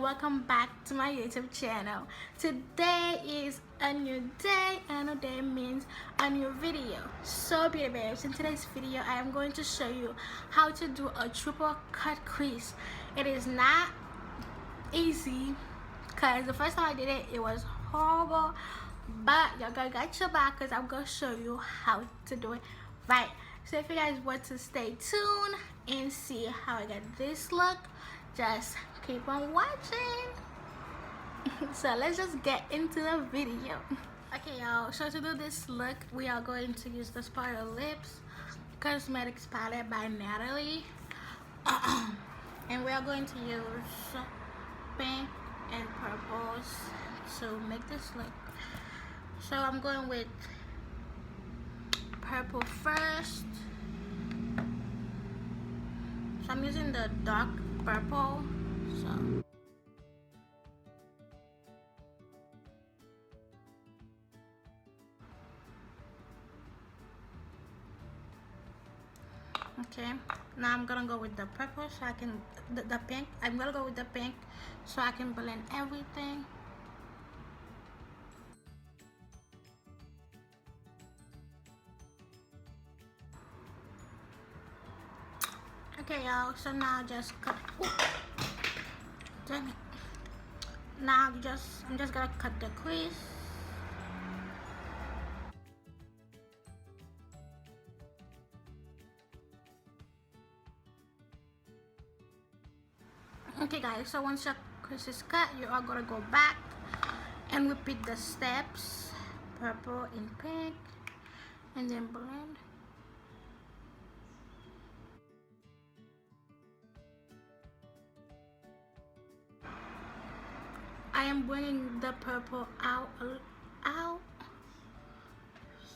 welcome back to my YouTube channel. Today is a new day, and a new day means a new video. So beauty babes, in today's video I am going to show you how to do a triple cut crease. It is not easy because the first time I did it, it was horrible, but y'all got your back because I'm going to show you how to do it right. So if you guys want to stay tuned and see how I got this look, just keep on watching. So let's just get into the video. Okay y'all, so to do this look we are going to use the Sparkle Lips Cosmetics palette by Natalie. And we are going to use pink and purples to make this look. So I'm going with purple first. So I'm using the dark purple. So okay, now I'm gonna go with the purple so I can the pink. I'm gonna go with the pink so I can blend everything. Okay y'all, so now just cut. Ooh, dang it. Now I'm just gonna cut the crease. Okay guys, so once your crease is cut, you are gonna go back and repeat the steps, purple and pink, and then blend. I am bringing the purple out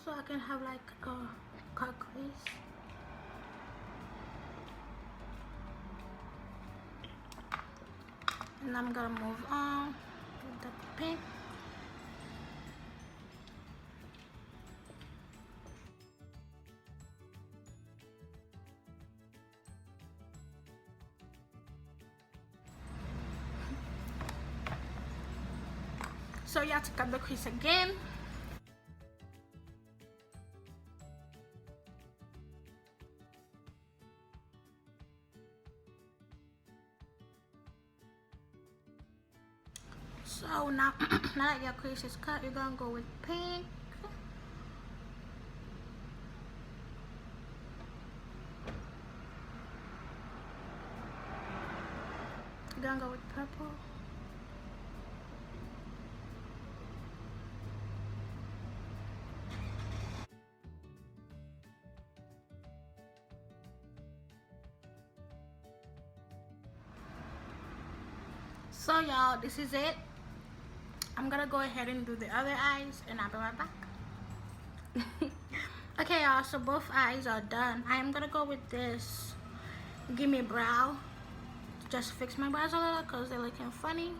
so I can have like a cut crease. And I'm gonna move on with the pink. So you have to cut the crease again. So now, now that your crease is cut, you're gonna go with pink. You're gonna go with purple. So y'all, this is it. I'm gonna go ahead and do the other eyes and I'll be right back. Okay y'all, so both eyes are done. I am gonna go with this Gimme Brow to just fix my brows a little because they're looking funny.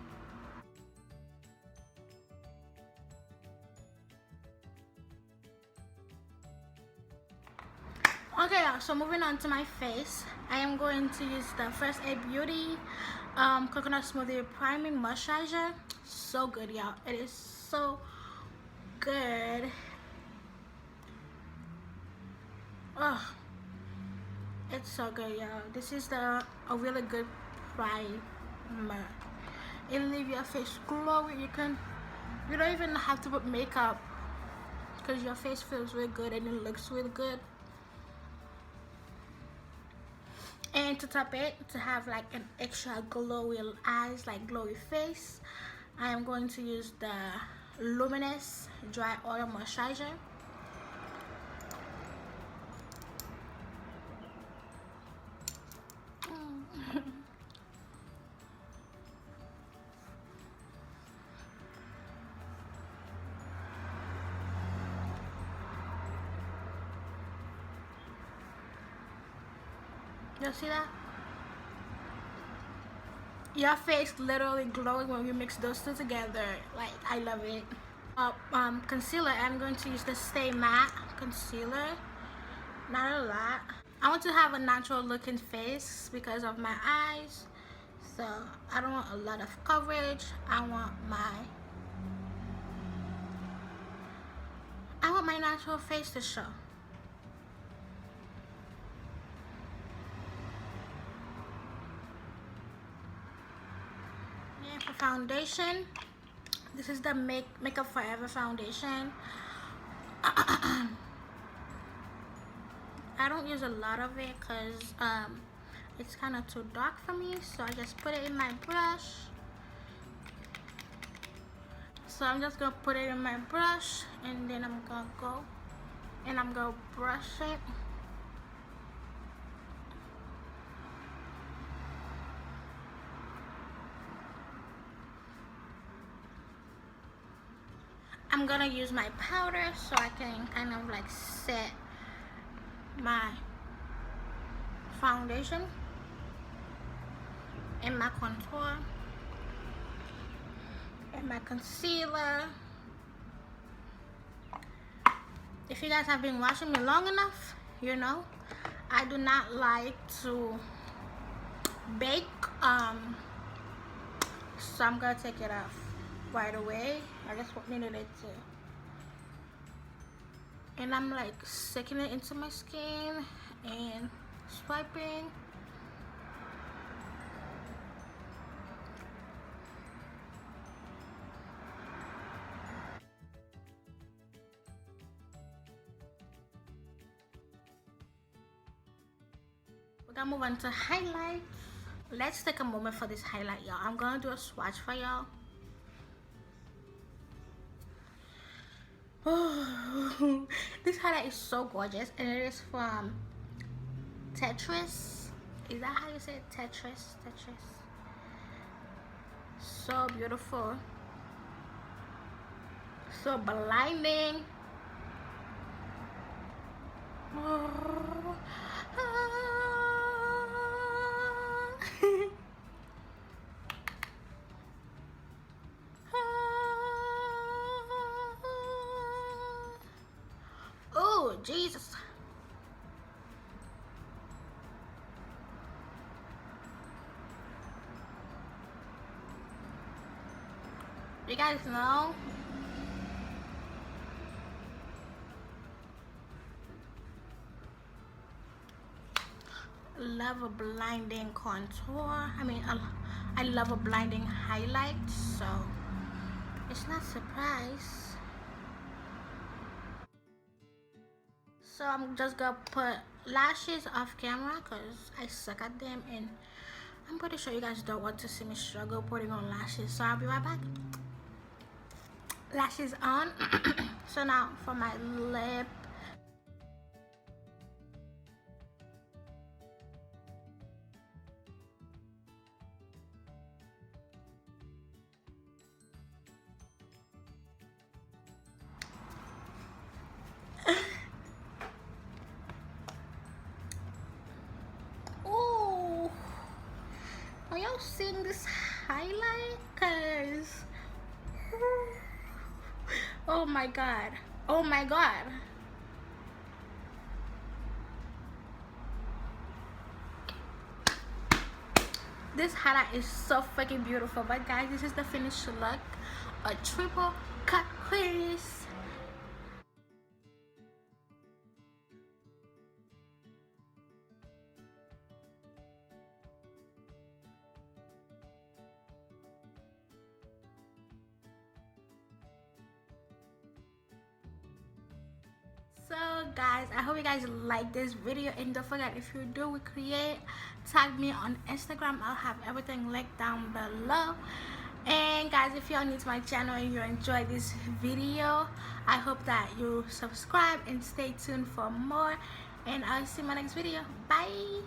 Okay y'all, so moving on to my face, I am going to use the First Aid Beauty Coconut Smoothie Priming Moisturizer. So good y'all, it is so good. Oh, it's so good y'all. This is a really good primer. It'll leave your face glowing. You don't even have to put makeup because your face feels really good and it looks really good. And to top it, to have like an extra glowy eyes, like glowy face, I am going to use the Luminous Dry Oil Moisturizer. You see that? Your face literally glowing when you mix those two together. Like, I love it. Concealer, I'm going to use the Stay Matte concealer. Not a lot. I want to have a natural looking face because of my eyes. So I don't want a lot of coverage. I want my natural face to show. And for foundation, this is the Makeup Forever foundation. I don't use a lot of it because it's kind of too dark for me, so I just put it in my brush. So I'm just gonna put it in my brush, and then I'm gonna go and I'm gonna brush it. I'm gonna use my powder so I can kind of like set my foundation and my contour and my concealer. If you guys have been watching me long enough, you know I do not like to bake, so I'm gonna take it off right away. I just needed it to, and I'm like sticking it into my skin and swiping. We're gonna move on to highlights. Let's take a moment for this highlight, y'all. I'm gonna do a swatch for y'all. Oh, this highlight is so gorgeous, and it is from Tetris. Is that how you say it? Tetris. So beautiful, so blinding. Oh. Oh, Jesus. You guys know love a blinding contour. I love a blinding highlight, so it's not a surprise. So I'm just gonna put lashes off camera because I suck at them, and I'm pretty sure you guys don't want to see me struggle putting on lashes, so I'll be right back. Lashes on. So now for my lip. Oh, are y'all seeing this highlight? Cause oh my god, oh my god. This highlight is so freaking beautiful. But guys, this is the finished look. A triple cut crease. So guys, I hope you guys like this video, and don't forget, if you do recreate, tag me on Instagram. I'll have everything linked down below. And guys, if you're new to my channel and you enjoy this video, I hope that you subscribe and stay tuned for more, and I'll see you in my next video. Bye.